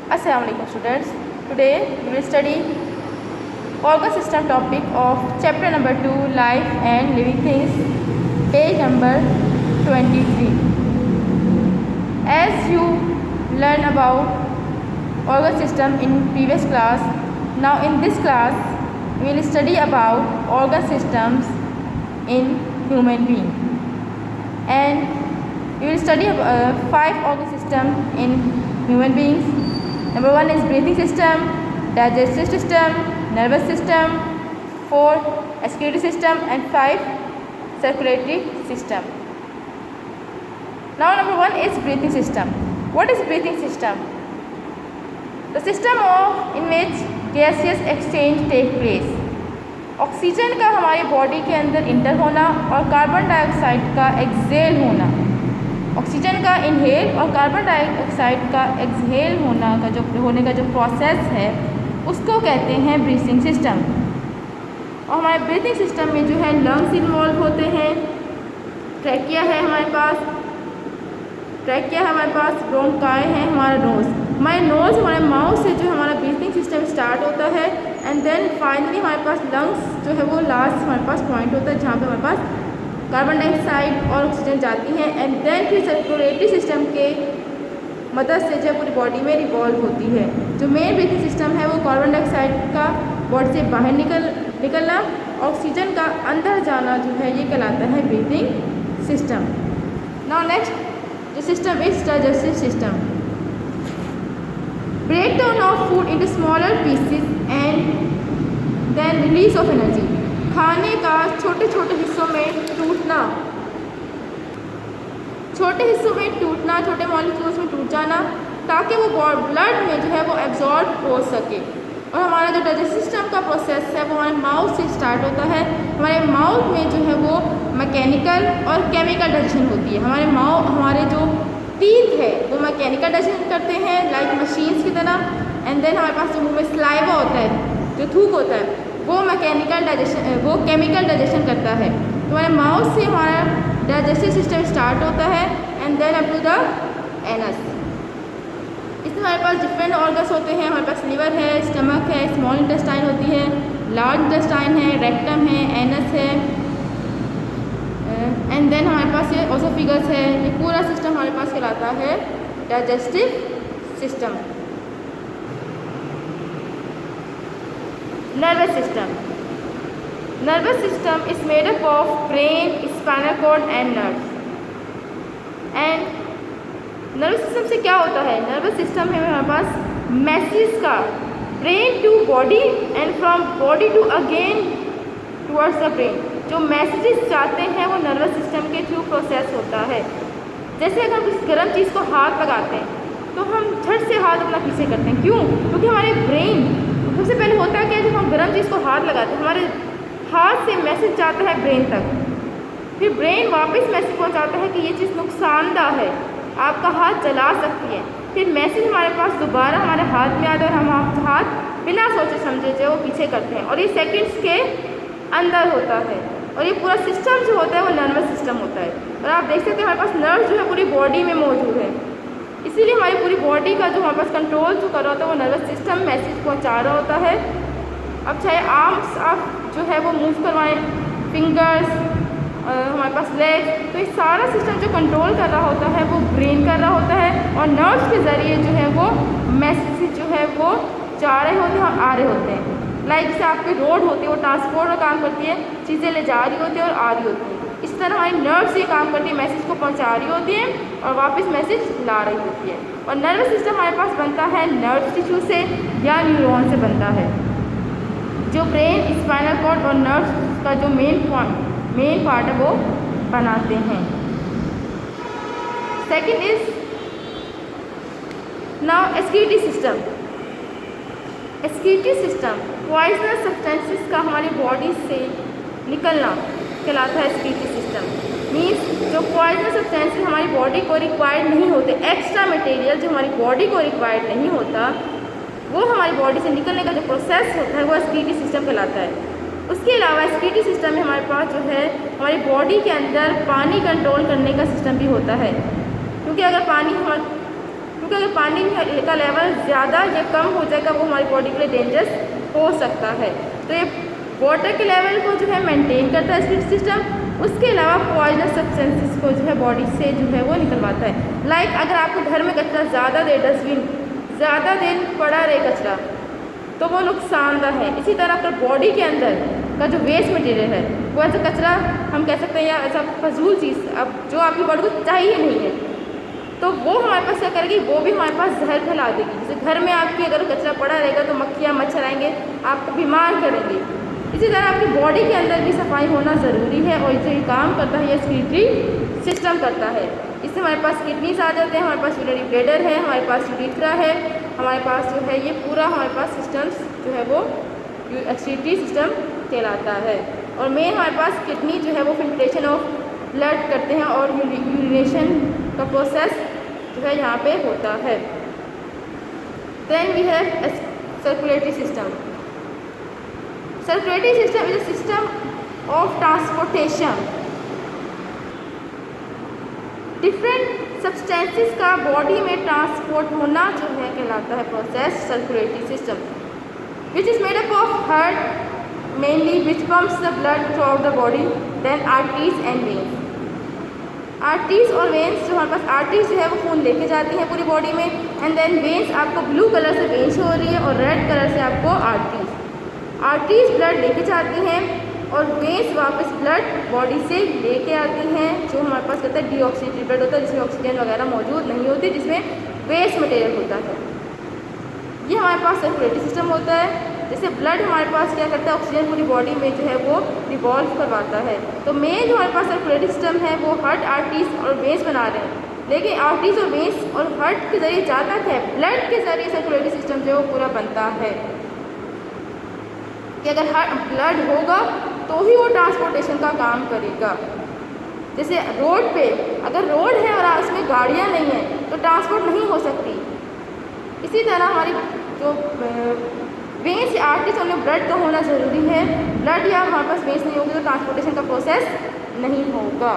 Assalamu alaikum students. Today we will study organ system topic of chapter number 2 Life and Living Things, page number 23. As you learn about organ system in previous class, now in this class we will study about organ systems in human being, and we will study 5 organ systems in human beings. Number 1 is breathing system, digestive system, nervous system, 4 excretory system, and 5 circulatory system. Now number 1 is breathing system. What is breathing system? The system in which gaseous exchange take place. Oxygen का हमारे body के अंदर inter होना और carbon dioxide का exhale होना, oxygen का inhale और कार्बन डाइऑक्साइड का एक्सहेल होने का जो प्रोसेस है उसको कहते हैं ब्रीथिंग सिस्टम। और हमारे ब्रीथिंग सिस्टम में जो है लंग्स इन्वॉल्व होते हैं, ट्रैकिया है हमारे पास, ब्रोंकाई है हमारा नोज़। हमारे माउथ से जो हमारा ब्रीथिंग सिस्टम स्टार्ट होता है एंड देन फाइनली हमारे पास लंग्स जो है वो लास्ट हमारे पास पॉइंट होता है जहाँ पे हमारे पास कार्बन डाइऑक्साइड और ऑक्सीजन जाती हैं एंड देन फिर सर्कुलेटरी सिस्टम के मदद से जो पूरी बॉडी में रिवॉल्व होती है। जो मेन ब्रीथिंग सिस्टम है वो कार्बन डाइऑक्साइड का बॉडी से बाहर निकलना, ऑक्सीजन का अंदर जाना जो है ये कहलाता है breathing system. Now next the system is digestive system. Breakdown of food into smaller pieces and then release of energy. खाने का छोटे छोटे हिस्सों में टूटना, छोटे मॉलिक्यूल्स में टूट जाना ताकि वो ब्लड में जो है वो एब्जॉर्ब हो सके। और हमारा जो डाइजेस्टिव सिस्टम का प्रोसेस है वो हमारे माउथ से स्टार्ट होता है। हमारे माउथ में जो है वो मैकेनिकल और केमिकल डाइजेशन होती है। हमारे जो टीथ है वो मैकेनिकल डाइजेशन करते हैं लाइक मशीन्स की तरह, एंड देन हमारे पास जो मुँह में सलाइवा होता है, जो थूक होता है, वो केमिकल डाइजेशन करता है। तो हमारे माउथ से हमारा डाइजेस्टिव सिस्टम स्टार्ट होता है and then up to the anus. इसमें हमारे पास डिफरेंट ऑर्गन्स होते हैं। हमारे पास लिवर है, स्टमक है, स्मॉल इंटेस्टाइन होती है, लार्ज इंटेस्टाइन है, रेक्टम है, एनस है, एंड देन हमारे पास ये ओसोफिगस है। ये पूरा सिस्टम हमारे पास कहलाता है digestive system. Nervous system is made up of brain, spinal cord and nerves. And nervous system से क्या होता है? nervous system है हमारे पास मैसेज का brain to body and from body to again towards the brain। जो मैसेजेस जाते हैं वो नर्वस सिस्टम के थ्रू प्रोसेस होता है। जैसे अगर हम किसी गर्म चीज़ को हाथ लगाते हैं तो हम झट से हाथ अपना पीछे करते हैं, क्यों? क्योंकि हमारे ब्रेन सबसे पहले होता है कि जब हम गर्म चीज़ को हाथ लगाते हैं हमारे हाथ से मैसेज जाता है ब्रेन तक, फिर ब्रेन वापस मैसेज पहुंचाता है कि ये चीज़ नुकसानदाह है, आपका हाथ जला सकती है। फिर मैसेज हमारे पास दोबारा हमारे हाथ में आता है और हम हाथ बिना सोचे समझे जो वो पीछे करते हैं, और ये सेकंड्स के अंदर होता है। और ये पूरा सिस्टम जो होता है वो नर्वस सिस्टम होता है। और आप देख सकते हैं हमारे पास नर्व जो है पूरी बॉडी में मौजूद है, इसीलिए हमारी पूरी बॉडी का जो हमारे पास कंट्रोल जो कर रहा होता है वो नर्वस सिस्टम मैसेज पहुंचा रहा होता है। अब चाहे आर्म्स आप जो है वो मूव करवाएं, फिंगर्स, हमारे पास लेग, तो ये सारा सिस्टम जो कंट्रोल कर रहा होता है वो ब्रेन कर रहा होता है, और नर्व्स के ज़रिए जो है वो मैसेज जो है वो जा रहे होते हैं और आ रहे होते हैं। लाइक जैसे आपकी रोड होती है वो ट्रांसपोर्ट का काम करती है, चीज़ें ले जा रही होती है और आ रही होती है। इस तरह हमारी नर्व्स ये काम करती है, मैसेज को पहुंचा रही होती है और वापस मैसेज ला रही होती है। और नर्वस सिस्टम हमारे पास बनता है नर्व टिश्यू से या न्यूरॉन से बनता है, जो ब्रेन, स्पाइनल कॉर्ड और नर्व्स का जो मेन पार्ट है वो बनाते हैं। Second is now excretory system. Excretory system poisonous substances का हमारी बॉडी से निकलना कहलाता है एक्सक्रीटरी सिस्टम। मीन्स जो पॉइजनस सब्सटेंसेस हमारी बॉडी को रिक्वायर्ड नहीं होते, एक्स्ट्रा मटेरियल जो हमारी बॉडी को रिक्वायर्ड नहीं होता, वो हमारी बॉडी से निकलने का जो प्रोसेस होता है वो एक्सक्रीटरी सिस्टम कहलाता है। उसके अलावा एक्सक्रीटरी सिस्टम में हमारे पास जो है हमारी बॉडी के अंदर पानी कंट्रोल करने का सिस्टम भी होता है, क्योंकि अगर पानी क्योंकि अगर पानी का लेवल ज़्यादा या कम हो जाएगा वो हमारी बॉडी के लिए डेंजरस हो सकता है। तो ये वाटर के लेवल को जो है मेंटेन करता है स्प्लिट सिस्टम, उसके अलावा पॉइजनस सब्सटेंसेस को जो है बॉडी से जो है वो निकलवाता है। लाइक अगर आपके घर में कचरा ज़्यादा देर डस्टबिन ज़्यादा देर पड़ा रहे कचरा तो वो नुकसानदायक है। इसी तरह अगर बॉडी के अंदर का जो वेस्ट मटेरियल है वो ऐसा कचरा हम कह सकते हैं या ऐसा फजूल चीज़ अब जो आपकी बॉडी को चाहिए नहीं है तो वो हमारे पास क्या करेगी, वो भी हमारे पास जहर फैला देगी। जैसे घर में आपकी अगर कचरा पड़ा रहेगा तो मक्खियाँ मच्छर आएंगे, आपको बीमार करेंगे। इसी तरह आपकी बॉडी के अंदर भी सफाई होना ज़रूरी है और जो ये काम करता है ये एक्सक्रीटरी सिस्टम करता है। इससे हमारे पास किडनीज आ जाते हैं, हमारे पास यूरिनरी ब्लैडर है, हमारे पास यूरिथ्रा है, हमारे पास जो है ये पूरा हमारे पास सिस्टम्स जो है वो एक्सक्रीटरी सिस्टम कहलाता है। और मेन हमारे पास किडनी जो है वो फिल्ट्रेशन ऑफ ब्लड करते हैं और यूरिनेशन का प्रोसेस जो है यहाँ पे होता है। Then we have circulatory system. Circulatory system is a system of transportation different substances का बॉडी में ट्रांसपोर्ट होना जो है कहलाता है process circulatory system, which is made up of heart mainly which pumps the blood throughout the body, then arteries and veins. Arteries और veins जो हमारे पास आर्टरीज जो है वो खून लेके जाती हैं पूरी बॉडी में, एंड देन वेंस आपको ब्लू कलर से वेंस हो रही है और रेड कलर से आपको आर्टरीज ब्लड लेके जाती हैं और वेंस वापस ब्लड बॉडी से लेके आती हैं जो हमारे पास कहते हैं डीऑक्सीनेटेड ब्लड होता है जिसमें ऑक्सीजन वगैरह मौजूद नहीं होती, जिसमें वेस्ट मटेरियल होता है। ये हमारे पास सर्कुलेटरी सिस्टम होता है। जैसे ब्लड हमारे पास क्या करता है, ऑक्सीजन पूरी बॉडी में जो है वो रिवॉल्व करवाता है। तो मेन जो हमारे पास सर्कुलेटरी सिस्टम है वो हार्ट, आर्टरीज और वेंस बना रहे हैं, लेकिन आर्टरीज और वेंस और हार्ट के जरिए जाता क्या है, ब्लड के जरिए सर्कुलेटरी सिस्टम जो है वो पूरा बनता है कि अगर ब्लड होगा तो ही वो ट्रांसपोर्टेशन का काम करेगा। जैसे रोड पे अगर रोड है और उसमें गाड़ियाँ नहीं हैं तो ट्रांसपोर्ट नहीं हो सकती। इसी तरह हमारी जो वेंस या आर्टरीज उनमें ब्लड तो होना ज़रूरी है, ब्लड या हमारे पास वेंस नहीं होगी तो ट्रांसपोर्टेशन का प्रोसेस नहीं होगा।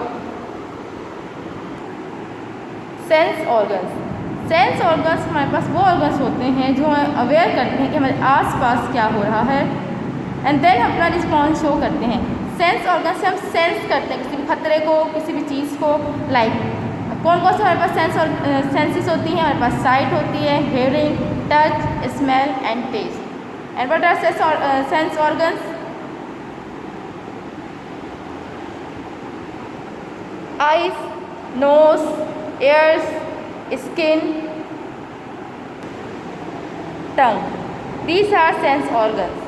सेंस ऑर्गन्स हमारे पास वो ऑर्गन्स होते हैं जो अवेयर करते हैं कि हमारे आसपास क्या हो रहा है एंड देन अपना रिस्पॉन्स शो करते हैं। सेंस ऑर्गन से हम सेंस करते हैं किसी भी खतरे को, किसी भी चीज़ को। लाइक कौन कौन से हमारे पास सेंसेस होती हैं, हमारे पास साइट होती है, hearing, touch, smell and taste. And what are sense organs? Eyes, nose, ears, skin, tongue. These are sense organs.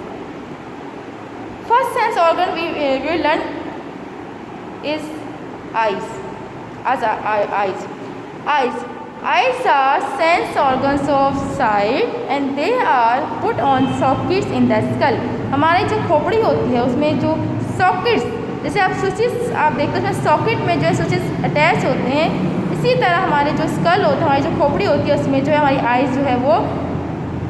First sense organ we will learn is eyes. Eyes are sense organs of sight and they are put on sockets in the skull. हमारी जो खोपड़ी होती है उसमें जो sockets, जैसे आप switches आप देखते हैं उसमें सॉकेट में जो है स्विचेस अटैच होते हैं, इसी तरह हमारे जो स्कल होता है, हमारी जो खोपड़ी होती है उसमें जो है हमारी आइज़ जो है वो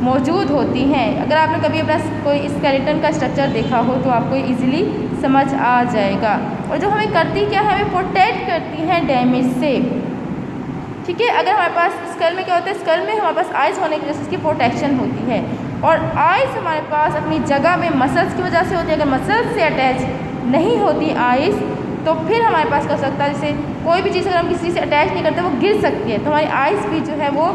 मौजूद होती हैं। अगर आपने कभी अपना कोई स्केलेटन का स्ट्रक्चर देखा हो तो आपको इजीली समझ आ जाएगा। और जो हमें करती क्या है, हमें प्रोटेक्ट करती हैं डैमेज से। ठीक है, अगर हमारे पास स्कल में क्या होता है, स्कल में हमारे पास आइज़ होने की वजह से उसकी प्रोटेक्शन होती है और आइज़ हमारे पास अपनी जगह में मसल्स की वजह से होती है। अगर मसल्स से अटैच नहीं होती आइज़ तो फिर हमारे पास कर सकता है, जैसे कोई भी चीज़ अगर हम किसी से अटैच नहीं करते वो गिर सकती है, तो हमारी आइज़ भी जो है वो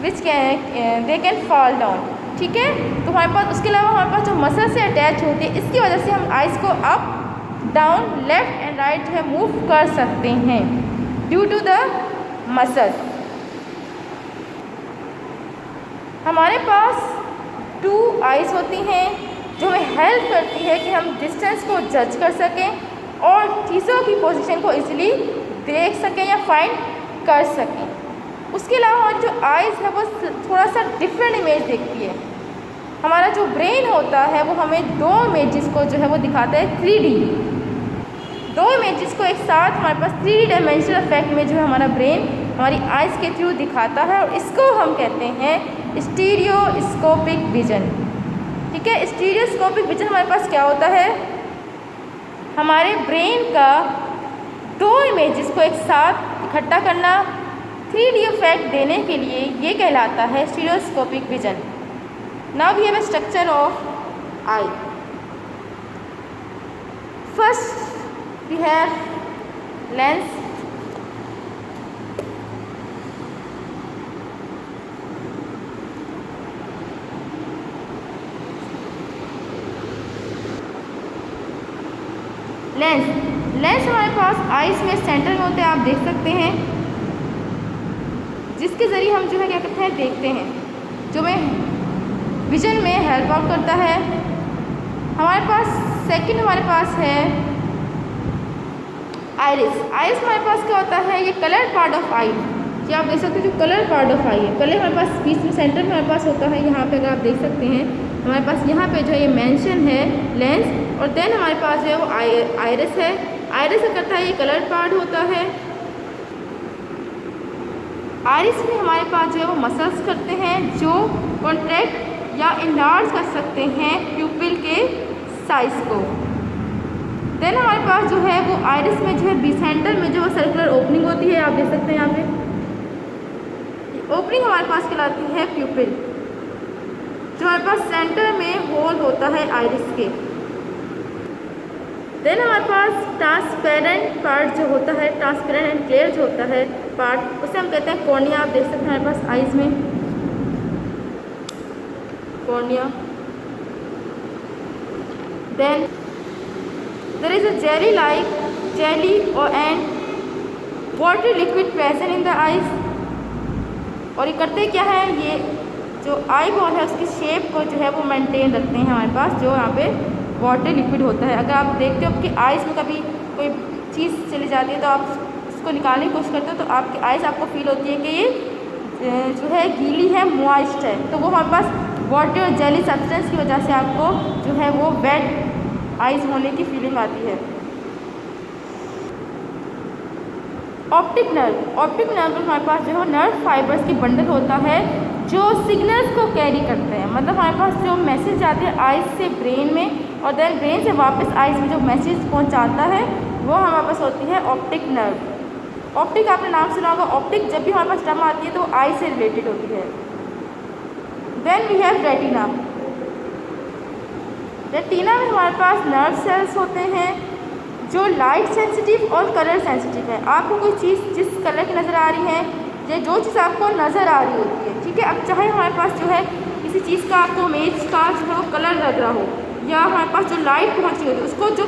विच दे कैन फॉल डाउन। ठीक है, तो हमारे पास उसके अलावा हमारे पास जो मसल से अटैच होती है इसकी वजह से हम आइज़ को up down left and right जो है मूव कर सकते हैं ड्यू टू द मसल। हमारे पास 2 आइज़ होती हैं जो हमें हेल्प करती है कि हम डिस्टेंस को जज कर सकें और चीज़ों की पोजीशन को इजीली देख सकें या फाइंड कर सकें। उसके अलावा हमारी जो आइज़ है वो थोड़ा सा डिफरेंट इमेज देखती है। हमारा जो ब्रेन होता है वो हमें 2 इमेजेस को जो है वो दिखाता है 3D। 2 इमेजेस को एक साथ हमारे पास 3D डायमेंशनल इफेक्ट में जो है हमारा ब्रेन हमारी आइज़ के थ्रू दिखाता है और इसको हम कहते हैं स्टीरियोस्कोपिक विजन। ठीक है, स्टीरियोस्कोपिक विजन हमारे पास क्या होता है, हमारे ब्रेन का 2 इमेजेस को एक साथ इकट्ठा करना 3D इफेक्ट देने के लिए ये कहलाता है stereoscopic vision. Now we have a structure of eye. First we have lens, lens हमारे पास आइज में सेंटर में होते हैं, आप देख सकते हैं, जिसके ज़रिए हम जो है क्या करते हैं, देखते हैं, जो में विजन में हेल्प आउट करता है। हमारे पास सेकंड हमारे पास है आइरिस। हमारे पास क्या होता है, ये कलर पार्ट ऑफ आई, ये आप देख सकते हैं, जो कलर पार्ट ऑफ आई है। पहले हमारे पास बीच में सेंटर में हमारे पास होता है, यहाँ पे अगर आप देख सकते हैं हमारे पास यहाँ पे जो है ये मेंशन है लेंस, और देन हमारे पास जो है वो आइरिस है। आइरिस का करता है ये कलर पार्ट होता है। आइरिस में हमारे पास जो है वो मसल्स करते हैं जो कॉन्ट्रैक्ट या इनलार्ज कर सकते हैं प्यूपिल के साइज को। देन हमारे पास जो है वो आइरिस में जो है बी सेंटर में जो सर्कुलर ओपनिंग होती है, आप देख सकते हैं यहाँ पे ओपनिंग हमारे पास कहलाती है प्यूपिल, जो हमारे पास सेंटर में होल होता है आइरिस के। देन हमारे पास ट्रांसपेरेंट पार्ट जो होता है, ट्रांसपेरेंट एंड क्लियर जो होता है पार्ट, उसे हम कहते हैं कॉर्निया। आप देख सकते हैं हमारे पास आइज में cornea. Then there is a jelly or and water liquid present in the eyes। और ये करते क्या है, ये जो आई बॉल है उसकी शेप को जो है वो मेंटेन रखते हैं हमारे पास, जो यहाँ पे वाटर लिक्विड होता है। अगर आप देखते हो आपकी आइज़ में कभी कोई चीज़ चली जाती है तो आप उसको निकालने की कोशिश करते हो, तो आपकी आइज़ आपको फील होती है कि ये जो है गीली है, मॉइस्ट है, तो वो हमारे पास वाटर और जेली सब्सटेंस की वजह से आपको जो है वो वेट आइज़ होने की फीलिंग आती है। ऑप्टिक नर्व हमारे पास जो है नर्व फाइबर्स की बंडल होता है जो सिग्नल्स को कैरी करते हैं। मतलब हमारे पास जो मैसेज जाते हैं आइज से ब्रेन में, और देन ब्रेन से वापस आइज में जो मैसेज पहुंचाता है वो हमारे पास होती है ऑप्टिक नर्व। ऑप्टिक आपने नाम सुना होगा। ऑप्टिक जब भी हमारे पास टर्म आती है तो आई से रिलेटेड होती है। Then we have retina. Retina में हमारे पास नर्व सेल्स होते हैं जो लाइट सेंसिटिव और कलर सेंसिटिव है। आपको कोई चीज़ जिस कलर की नज़र आ रही है, या जो चीज़ आपको नज़र आ रही होती है, ठीक है, अब चाहे हमारे पास जो है किसी चीज़ का आपको इमेज का जो है वो कलर लग रहा हो, या हमारे पास जो लाइट पहुँच रही होती है उसको जो